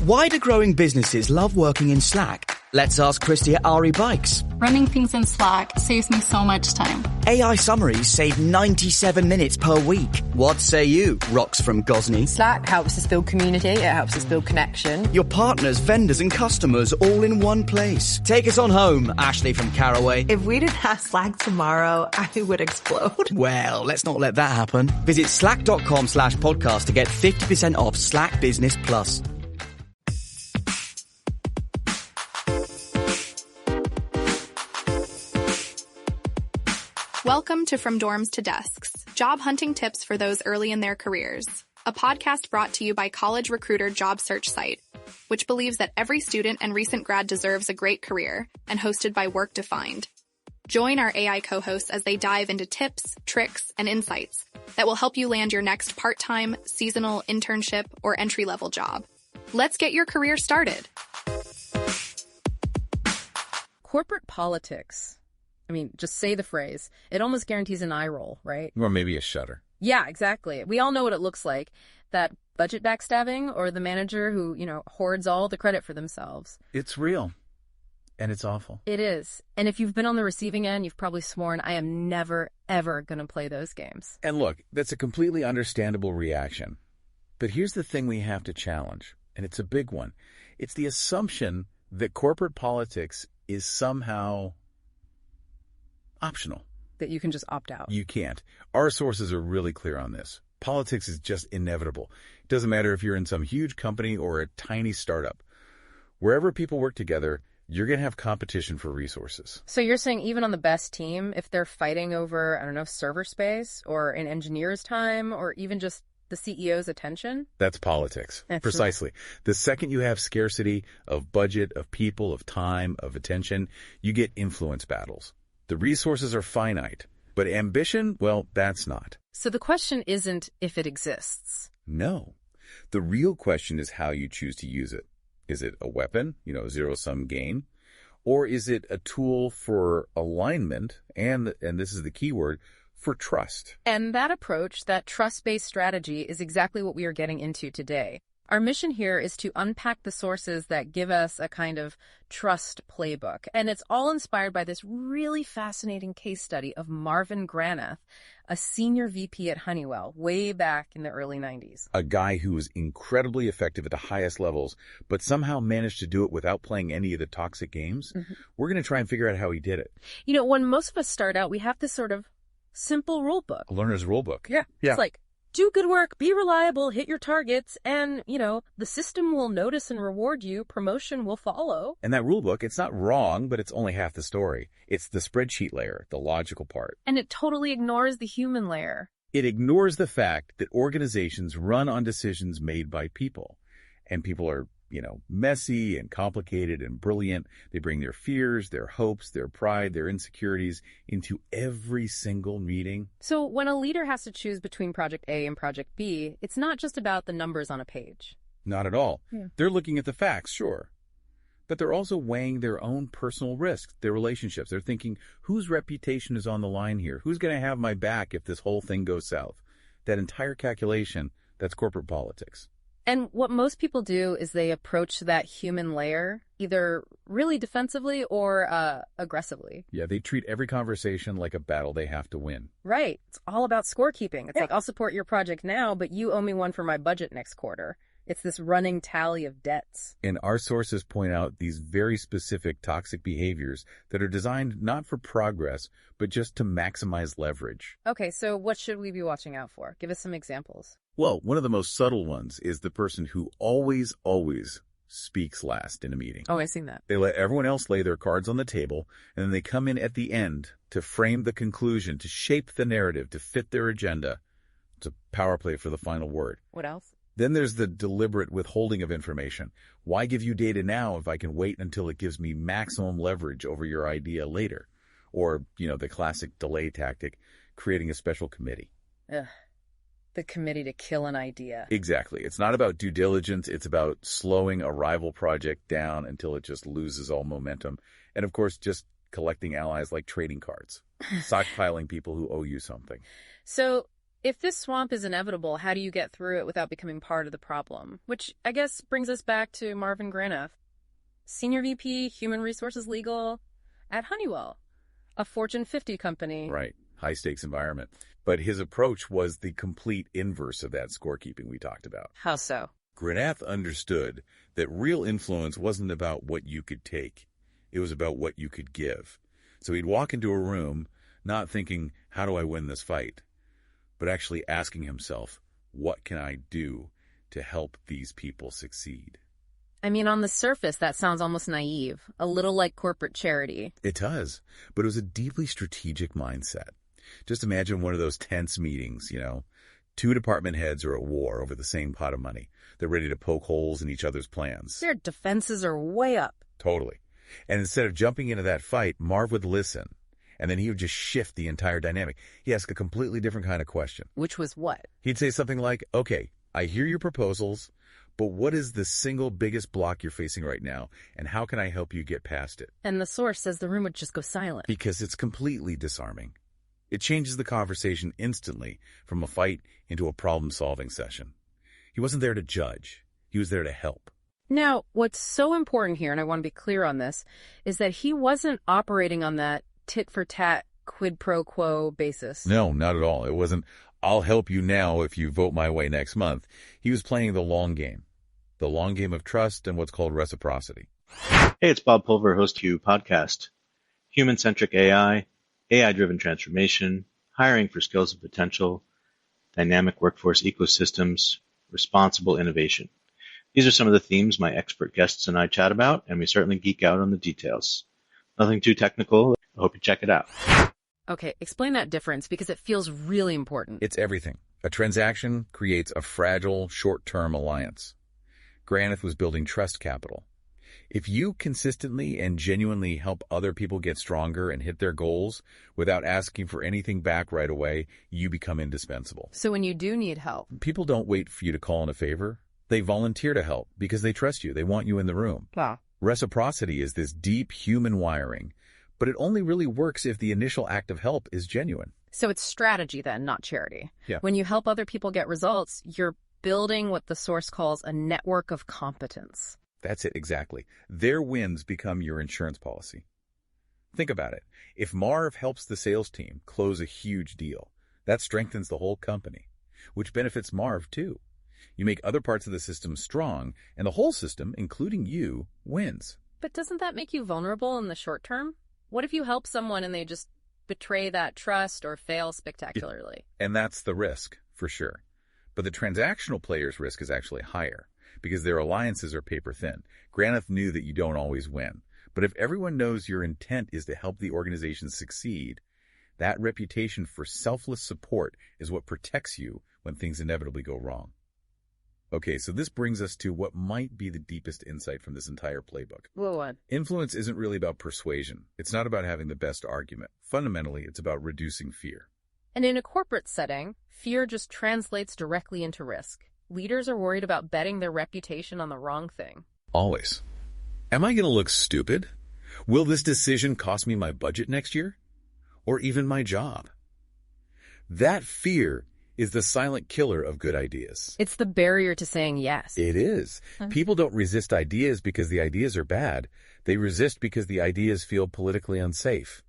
Why do growing businesses love working in Slack? Let's ask Christy at RE Bikes. Running things in Slack saves me so much time. AI summaries save 97 minutes per week. What say you, Rox from Gosney? Slack helps us build community, it helps us build connection. Your partners, vendors and customers all in one place. Take us on home, Ashley from Caraway. If we didn't have Slack tomorrow, I would explode. Well, let's not let that happen. Visit slack.com/podcast to get 50% off Slack Business Plus. Welcome to From Dorms to Desks, job hunting tips for those early in their careers. A podcast brought to you by college recruiter job search site, which believes that every student and recent grad deserves a great career, and hosted by Work Defined. Join our AI co-hosts as they dive into tips, tricks, and insights that will help you land your next part-time, seasonal, internship, or entry-level job. Let's get your career started. Corporate politics. I mean, just say the phrase. It almost guarantees an eye roll, right? Or maybe a shudder. Yeah, exactly. We all know what it looks like. That budget backstabbing or the manager who, hoards all the credit for themselves. It's real. And it's awful. It is. And if you've been on the receiving end, you've probably sworn, I am never, ever going to play those games. And look, that's a completely understandable reaction. But here's the thing we have to challenge, and it's a big one. It's the assumption that corporate politics is somehow optional. That you can just opt out. You can't. Our sources are really clear on this. Politics is just inevitable. It doesn't matter if you're in some huge company or a tiny startup. Wherever people work together, you're going to have competition for resources. So you're saying even on the best team, if they're fighting over, server space or an engineer's time or even just the CEO's attention? That's politics. Precisely. The second you have scarcity of budget, of people, of time, of attention, you get influence battles. The resources are finite, but ambition, well, that's not. So the question isn't if it exists. No. The real question is how you choose to use it. Is it a weapon, zero-sum gain? Or is it a tool for alignment, and this is the key word, for trust? And that approach, that trust-based strategy, is exactly what we are getting into today. Our mission here is to unpack the sources that give us a kind of trust playbook. And it's all inspired by this really fascinating case study of Marvin Granath, a senior VP at Honeywell, way back in the early 90s. A guy who was incredibly effective at the highest levels, but somehow managed to do it without playing any of the toxic games. Mm-hmm. We're going to try and figure out how he did it. When most of us start out, we have this sort of simple rule book. A learner's rule book. Yeah. It's like, do good work, be reliable, hit your targets, and, the system will notice and reward you. Promotion will follow. And that rule book, it's not wrong, but it's only half the story. It's the spreadsheet layer, the logical part. And it totally ignores the human layer. It ignores the fact that organizations run on decisions made by people. And people are, messy and complicated and brilliant. They bring their fears, their hopes, their pride, their insecurities into every single meeting. So when a leader has to choose between Project A and Project B, it's not just about the numbers on a page. Not at all. Yeah. They're looking at the facts, sure. But they're also weighing their own personal risks, their relationships. They're thinking, whose reputation is on the line here? Who's going to have my back if this whole thing goes south? That entire calculation, that's corporate politics. And what most people do is they approach that human layer either really defensively or aggressively. Yeah, they treat every conversation like a battle they have to win. Right. It's all about scorekeeping. It's like, I'll support your project now, but you owe me one for my budget next quarter. It's this running tally of debts. And our sources point out these very specific toxic behaviors that are designed not for progress, but just to maximize leverage. Okay, so what should we be watching out for? Give us some examples. Well, one of the most subtle ones is the person who always speaks last in a meeting. Oh, I've seen that. They let everyone else lay their cards on the table, and then they come in at the end to frame the conclusion, to shape the narrative, to fit their agenda. It's a power play for the final word. What else? Then there's the deliberate withholding of information. Why give you data now if I can wait until it gives me maximum leverage over your idea later? Or, the classic delay tactic, creating a special committee. Ugh. The committee to kill an idea. Exactly. It's not about due diligence. It's about slowing a rival project down until it just loses all momentum. And of course, just collecting allies like trading cards, stockpiling people who owe you something. So If this swamp is inevitable, how do you get through it without becoming part of the problem? Which I guess brings us back to Marvin Granath, Senior VP, Human Resources Legal at Honeywell, a Fortune 50 company. Right. High-stakes environment. But his approach was the complete inverse of that scorekeeping we talked about. How so? Granath understood that real influence wasn't about what you could take. It was about what you could give. So he'd walk into a room not thinking, how do I win this fight? But actually asking himself, what can I do to help these people succeed? I mean, on the surface, that sounds almost naive, a little like corporate charity. It does, but it was a deeply strategic mindset. Just imagine one of those tense meetings, Two department heads are at war over the same pot of money. They're ready to poke holes in each other's plans. Their defenses are way up. Totally. And instead of jumping into that fight, Marv would listen. And then he would just shift the entire dynamic. He'd ask a completely different kind of question. Which was what? He'd say something like, okay, I hear your proposals, but what is the single biggest block you're facing right now, and how can I help you get past it? And the source says the room would just go silent. Because it's completely disarming. It changes the conversation instantly from a fight into a problem-solving session. He wasn't there to judge. He was there to help. Now, what's so important here, and I want to be clear on this, is that he wasn't operating on that tit-for-tat, quid pro quo basis. No, not at all. It wasn't, I'll help you now if you vote my way next month. He was playing the long game of trust and what's called reciprocity. Hey, it's Bob Pulver, host of You Podcast. Human-centric AI, AI-driven transformation, hiring for skills of potential, dynamic workforce ecosystems, responsible innovation. These are some of the themes my expert guests and I chat about, and we certainly geek out on the details. Nothing too technical. I hope you check it out. Okay, explain that difference because it feels really important. It's everything. A transaction creates a fragile, short-term alliance. Granath was building trust capital. If you consistently and genuinely help other people get stronger and hit their goals without asking for anything back right away, you become indispensable. So when you do need help, people don't wait for you to call in a favor. They volunteer to help because they trust you. They want you in the room. Wow. Reciprocity is this deep human wiring, but it only really works if the initial act of help is genuine. So it's strategy then, not charity. Yeah. When you help other people get results, you're building what the source calls a network of competence. That's it, exactly. Their wins become your insurance policy. Think about it. If Marv helps the sales team close a huge deal, that strengthens the whole company, which benefits Marv too. You make other parts of the system strong, and the whole system, including you, wins. But doesn't that make you vulnerable in the short term? What if you help someone and they just betray that trust or fail spectacularly? And that's the risk, for sure. But the transactional player's risk is actually higher, because their alliances are paper thin. Granath knew that you don't always win. But if everyone knows your intent is to help the organization succeed, that reputation for selfless support is what protects you when things inevitably go wrong. Okay, so this brings us to what might be the deepest insight from this entire playbook. What? Influence isn't really about persuasion. It's not about having the best argument. Fundamentally, it's about reducing fear. And in a corporate setting, fear just translates directly into risk. Leaders are worried about betting their reputation on the wrong thing. Always. Am I going to look stupid? Will this decision cost me my budget next year? Or even my job? That fear is the silent killer of good ideas. It's the barrier to saying yes. It is. People don't resist ideas because the ideas are bad. They resist because the ideas feel politically unsafe.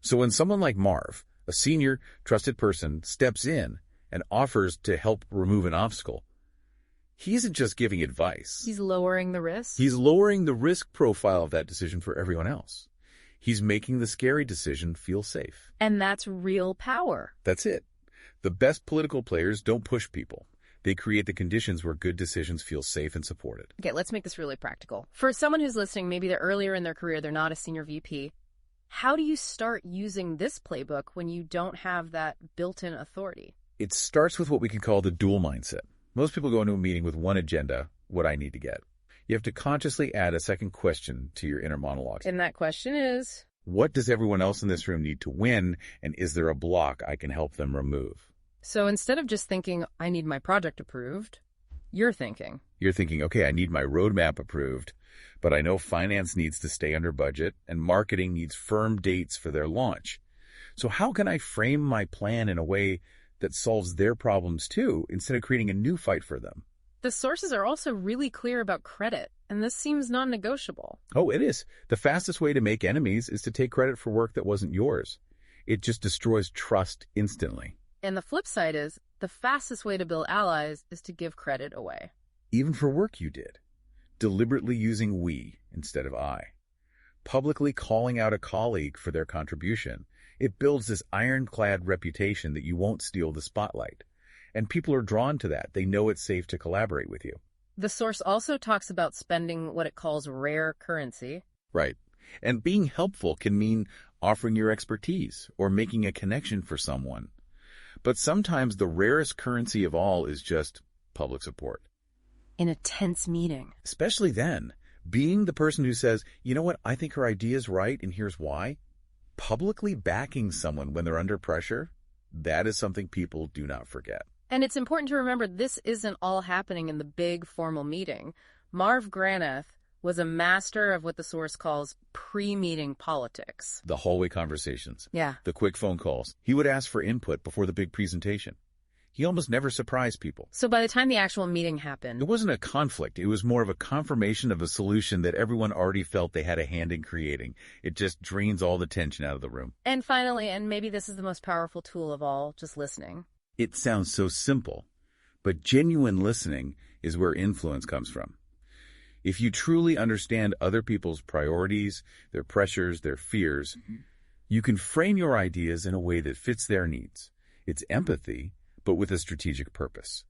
So when someone like Marv, a senior, trusted person, steps in and offers to help remove an obstacle, he isn't just giving advice. He's lowering the risk? He's lowering the risk profile of that decision for everyone else. He's making the scary decision feel safe. And that's real power. That's it. The best political players don't push people. They create the conditions where good decisions feel safe and supported. Okay, let's make this really practical. For someone who's listening, maybe they're earlier in their career, they're not a senior VP. How do you start using this playbook when you don't have that built-in authority? It starts with what we can call the dual mindset. Most people go into a meeting with one agenda, what I need to get. You have to consciously add a second question to your inner monologues. And that question is, what does everyone else in this room need to win, and is there a block I can help them remove? So instead of just thinking, I need my project approved, you're thinking, okay, I need my roadmap approved, but I know finance needs to stay under budget and marketing needs firm dates for their launch. So how can I frame my plan in a way that solves their problems too, instead of creating a new fight for them. The sources are also really clear about credit, and this seems non-negotiable. Oh, it is. The fastest way to make enemies is to take credit for work that wasn't yours. It just destroys trust instantly. And the flip side is, the fastest way to build allies is to give credit away. Even for work you did. Deliberately using we instead of I. Publicly calling out a colleague for their contribution. It builds this ironclad reputation that you won't steal the spotlight. And people are drawn to that. They know it's safe to collaborate with you. The source also talks about spending what it calls rare currency. Right. And being helpful can mean offering your expertise or making a connection for someone. But sometimes the rarest currency of all is just public support. In a tense meeting. Especially then, being the person who says, you know what, I think her idea is right and here's why. Publicly backing someone when they're under pressure, that is something people do not forget. And it's important to remember this isn't all happening in the big formal meeting. Marv Granath was a master of what the source calls pre-meeting politics. The hallway conversations. Yeah. The quick phone calls. He would ask for input before the big presentation. He almost never surprised people. So by the time the actual meeting happened... It wasn't a conflict. It was more of a confirmation of a solution that everyone already felt they had a hand in creating. It just drains all the tension out of the room. And finally, and maybe this is the most powerful tool of all, just listening. It sounds so simple, but genuine listening is where influence comes from. If you truly understand other people's priorities, their pressures, their fears, you can frame your ideas in a way that fits their needs. It's empathy, but with a strategic purpose.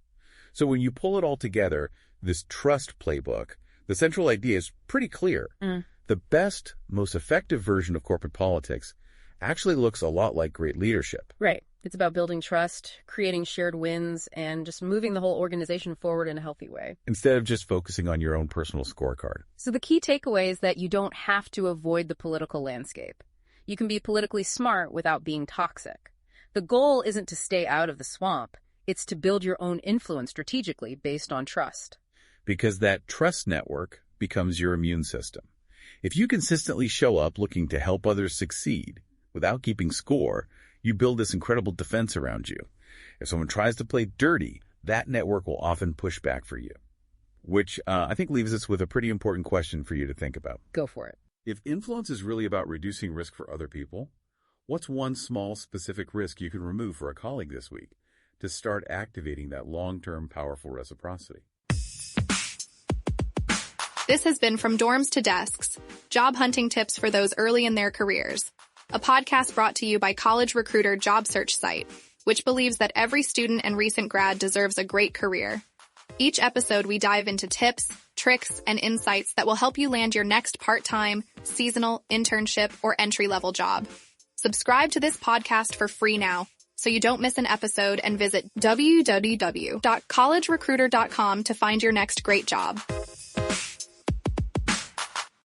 So when you pull it all together, this trust playbook, the central idea is pretty clear. The best, most effective version of corporate politics actually looks a lot like great leadership. Right. It's about building trust, creating shared wins, and just moving the whole organization forward in a healthy way. Instead of just focusing on your own personal scorecard. So the key takeaway is that you don't have to avoid the political landscape. You can be politically smart without being toxic. The goal isn't to stay out of the swamp. It's to build your own influence strategically based on trust. Because that trust network becomes your immune system. If you consistently show up looking to help others succeed without keeping score, you build this incredible defense around you. If someone tries to play dirty, that network will often push back for you. Which I think leaves us with a pretty important question for you to think about. Go for it. If influence is really about reducing risk for other people, what's one small specific risk you can remove for a colleague this week to start activating that long-term powerful reciprocity? This has been From Dorms to Desks, job hunting tips for those early in their careers. A podcast brought to you by College Recruiter job search site, which believes that every student and recent grad deserves a great career. Each episode, we dive into tips, tricks, and insights that will help you land your next part-time, seasonal, internship, or entry-level job. Subscribe to this podcast for free now, so you don't miss an episode, and visit www.collegerecruiter.com to find your next great job.